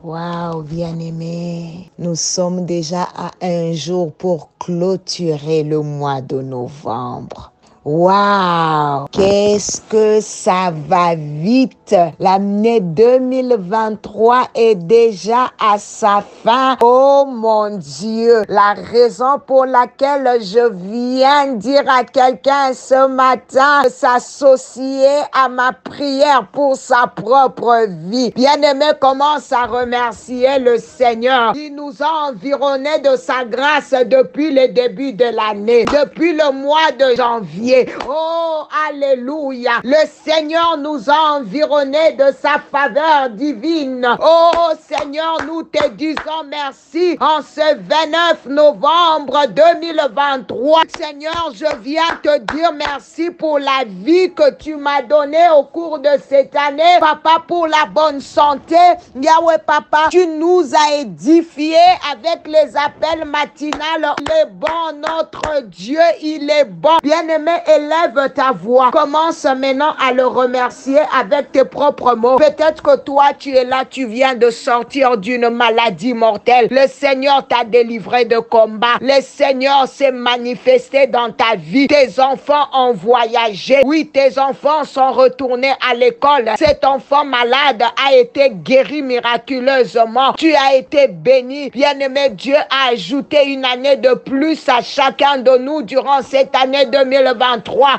Waouh, bien-aimé, nous sommes déjà à un jour pour clôturer le mois de novembre. Waouh, qu'est-ce que ça va vite. L'année 2023 est déjà à sa fin. Oh mon Dieu, la raison pour laquelle je viens dire à quelqu'un ce matin de s'associer à ma prière pour sa propre vie. Bien-aimé, commence à remercier le Seigneur. Il nous a environnés de sa grâce depuis le début de l'année, depuis le mois de janvier. Oh, alléluia. Le Seigneur nous a environnés de sa faveur divine. Oh, Seigneur, nous te disons merci en ce 29 novembre 2023. Seigneur, je viens te dire merci pour la vie que tu m'as donnée au cours de cette année. Papa, pour la bonne santé. Yahweh, Papa, tu nous as édifiés avec les appels matinales. Il est bon, notre Dieu, il est bon. Bien-aimé, élève ta voix. Commence maintenant à le remercier avec tes propres mots. Peut-être que toi, tu es là, tu viens de sortir d'une maladie mortelle. Le Seigneur t'a délivré de combat. Le Seigneur s'est manifesté dans ta vie. Tes enfants ont voyagé. Oui, tes enfants sont retournés à l'école. Cet enfant malade a été guéri miraculeusement. Tu as été béni. Bien-aimé, Dieu a ajouté une année de plus à chacun de nous durant cette année 2023.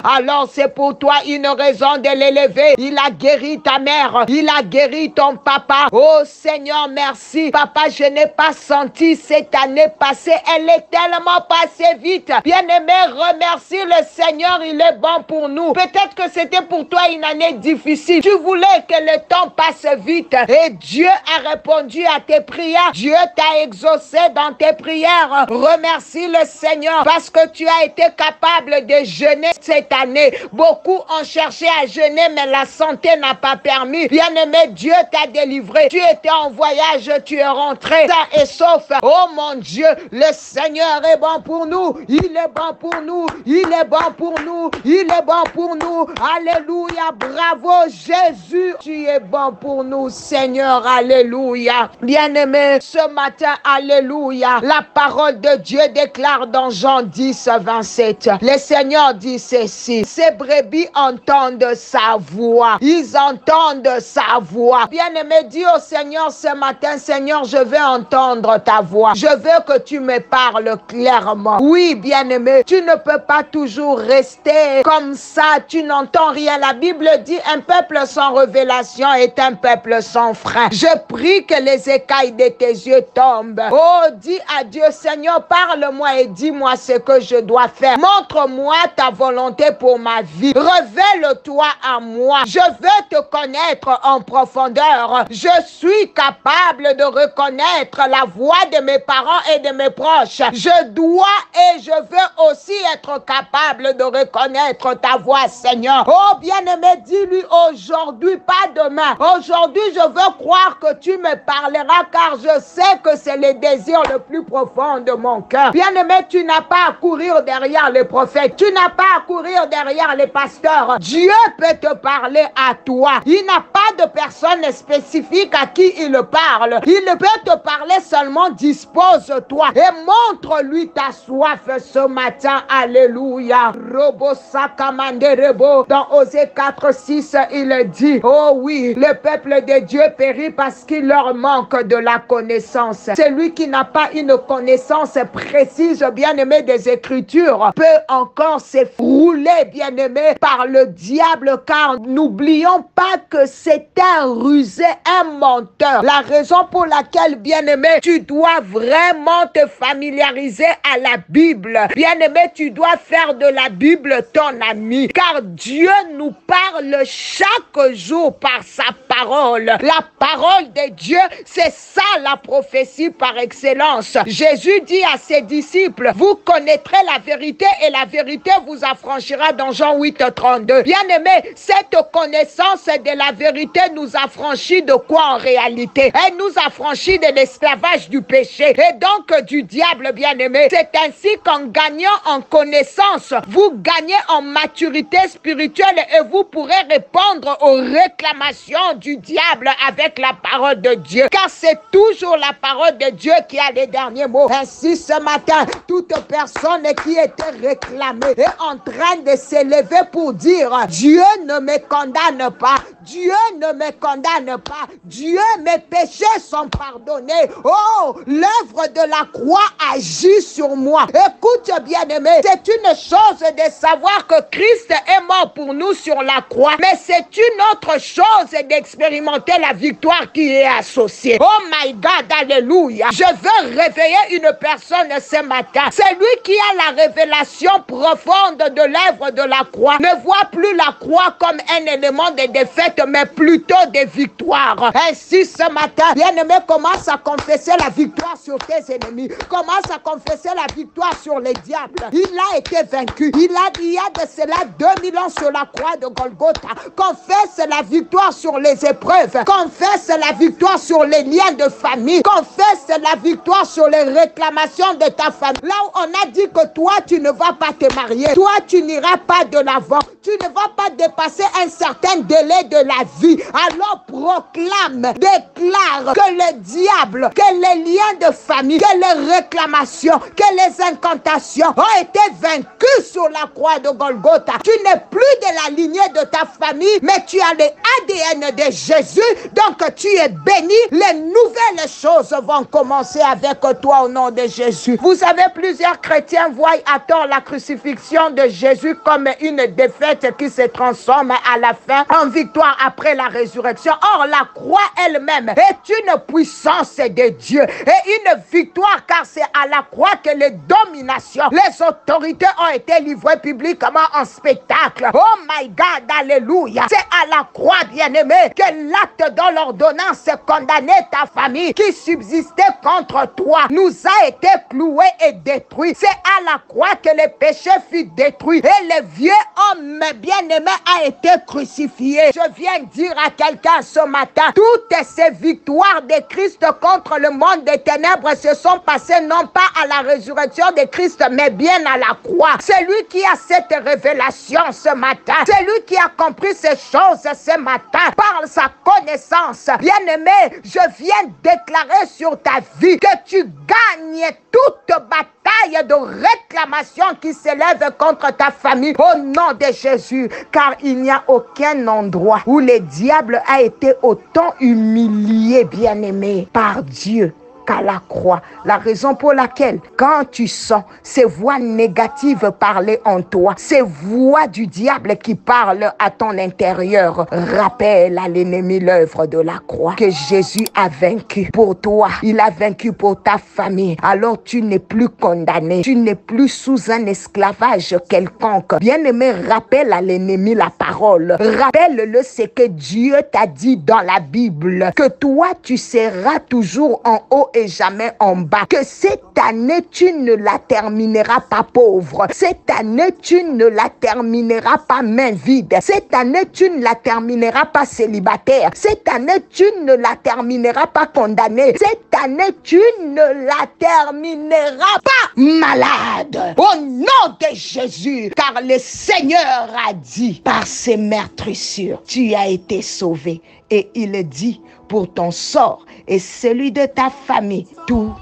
Alors c'est pour toi une raison de l'élever. Il a guéri ta mère. Il a guéri ton papa. Oh Seigneur, merci. Papa, je n'ai pas senti cette année passer. Elle est tellement passée vite. Bien-aimé, remercie le Seigneur. Il est bon pour nous. Peut-être que c'était pour toi une année difficile. Tu voulais que le temps passe vite. Et Dieu a répondu à tes prières. Dieu t'a exaucé dans tes prières. Remercie le Seigneur parce que tu as été capable de jeûner cette année. Beaucoup ont cherché à jeûner, mais la santé n'a pas permis. Bien-aimé, Dieu t'a délivré. Tu étais en voyage, tu es rentré sain et sauf. Oh mon Dieu, le Seigneur est bon pour nous. Il est bon pour nous. Il est bon pour nous. Il est bon pour nous. Alléluia. Bravo Jésus. Tu es bon pour nous, Seigneur. Alléluia. Bien-aimé, ce matin, alléluia. La parole de Dieu déclare dans Jean 10, 27. Le Seigneur dit ceci. Ces brebis entendent sa voix. Ils entendent sa voix. Bien-aimé, dis au Seigneur ce matin, Seigneur, je veux entendre ta voix. Je veux que tu me parles clairement. Oui, bien-aimé, tu ne peux pas toujours rester comme ça. Tu n'entends rien. La Bible dit, un peuple sans révélation est un peuple sans frein. Je prie que les écailles de tes yeux tombent. Oh, dis à Dieu, Seigneur, parle-moi et dis-moi ce que je dois faire. Montre-moi ta volonté pour ma vie. Révèle-toi à moi. Je veux te connaître en profondeur. Je suis capable de reconnaître la voix de mes parents et de mes proches. Je dois et je veux aussi être capable de reconnaître ta voix, Seigneur. Oh, bien-aimé, dis-lui aujourd'hui, pas demain. Aujourd'hui, je veux croire que tu me parleras car je sais que c'est le désir le plus profond de mon cœur. Bien-aimé, tu n'as pas à courir derrière les prophètes. Tu n'as pas à courir derrière les pasteurs. Dieu peut te parler à toi. Il n'a pas de personne spécifique à qui il parle. Il peut te parler seulement. Dispose-toi et montre-lui ta soif ce matin. Alléluia. Robo sakamande rebo. Dans Osée 4, 6, il dit, oh oui, le peuple de Dieu périt parce qu'il leur manque de la connaissance. Celui qui n'a pas une connaissance précise, bien-aimé, des Écritures, peut encore s'effrouler, bien-aimé, par le diable, car n'oublions pas que c'est un rusé, un menteur. La raison pour laquelle, bien-aimé, tu dois vraiment te familiariser à la Bible. Bien-aimé, tu dois faire de la Bible ton ami, car Dieu nous parle chaque jour par sa parole. La parole de Dieu, c'est ça la prophétie par excellence. Jésus dit à ses disciples, vous connaîtrez la vérité et la vérité vous affranchira dans Jean 8:32. Bien-aimé, cette connaissance de la vérité nous affranchit de quoi en réalité? Elle nous affranchit de l'esclavage du péché et donc du diable, bien-aimé. C'est ainsi qu'en gagnant en connaissance, vous gagnez en maturité spirituelle et vous pourrez répondre aux réclamations du diable avec la parole de Dieu. Car c'est toujours la parole de Dieu qui a les derniers mots. Ainsi, ce matin, toute personne qui était réclamée est en train de s'élever pour dire: Dieu ne me condamne pas. Dieu ne me condamne pas. Dieu, mes péchés sont pardonnés. Oh, l'œuvre de la croix agit sur moi. Écoute, bien-aimé, c'est une chose de savoir que Christ est mort pour nous sur la croix, mais c'est une autre chose d'expérimenter la victoire qui est associée. Oh my God, alléluia. Je veux réveiller une personne ce matin. Celui qui a la révélation profonde de l'œuvre de la croix ne voit plus la croix comme un élément de défaite, mais plutôt de victoire. Ainsi, ce matin, bien-aimé, commence à confesser la victoire sur tes ennemis. Commence à confesser la victoire sur les diables. Il a été vaincu. Il y a de cela 2000 ans sur la croix de Golgotha. Confesse la victoire sur les épreuves. Confesse la victoire sur les liens de famille. Confesse la victoire sur les réclamations de ta famille. Là où on a dit que toi, tu ne vas pas te marier. Toi, tu n'iras pas de l'avant. Tu ne vas pas dépasser un certain délai de la vie. Alors proclame, déclare que le diable, que les liens de famille, que les réclamations, que les incantations ont été vaincus sur la croix de Golgotha. Tu n'es plus de la lignée de ta famille, mais tu as l'ADN de Jésus. Donc tu es béni. Les nouvelles choses vont commencer avec toi au nom de Jésus. Vous savez, plusieurs chrétiens voient à tort la crucifixion de Jésus comme une défaite qui se transforme à la fin en victoire après la résurrection. Or, la croix elle-même est une puissance de Dieu et une victoire, car c'est à la croix que les dominations, les autorités ont été livrées publiquement en spectacle. Oh my God, alléluia. C'est à la croix, bien-aimé, que l'acte de l'ordonnance condamnait ta famille qui subsistait contre toi nous a été cloué et détruit. C'est à la croix que le péché fut détruit et le vieux homme bien-aimé a été crucifié. Je viens dire à quelqu'un ce matin, toutes ces victoires de Christ contre le monde des ténèbres se sont passées non pas à la résurrection de Christ, mais bien à la croix. C'est lui qui a cette révélation ce matin. C'est lui qui a compris ces choses ce matin par sa connaissance. Bien-aimé, je viens déclarer sur ta vie que tu gagnes toute bataille de réclamation qui s'élève contre ta famille au nom de Jésus, car il n'y a aucun endroit où le diable a été autant humilié, bien-aimé, par Dieu qu'à la croix. La raison pour laquelle, quand tu sens ces voix négatives parler en toi, ces voix du diable qui parlent à ton intérieur, rappelle à l'ennemi l'œuvre de la croix que Jésus a vaincu pour toi. Il a vaincu pour ta famille. Alors tu n'es plus condamné. Tu n'es plus sous un esclavage quelconque. Bien-aimé, rappelle à l'ennemi la parole. Rappelle-le ce que Dieu t'a dit dans la Bible, que toi tu seras toujours en haut et jamais en bas. Que cette année, tu ne la termineras pas pauvre. Cette année, tu ne la termineras pas main vide. Cette année, tu ne la termineras pas célibataire. Cette année, tu ne la termineras pas condamné. Cette année, tu ne la termineras pas malade. Au nom de Jésus, car le Seigneur a dit, par ses meurtrissures, tu as été sauvé. Et il dit, pour ton sort et celui de ta famille, tout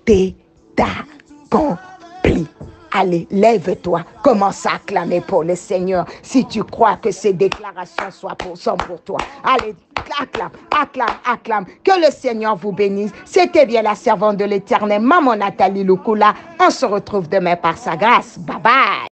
est accompli. Allez, lève-toi, commence à acclamer pour le Seigneur si tu crois que ces déclarations sont pour toi. Allez, acclame, acclame, acclame. Que le Seigneur vous bénisse. C'était bien la servante de l'Éternel, Maman Nathalie Lukula. On se retrouve demain par sa grâce. Bye bye.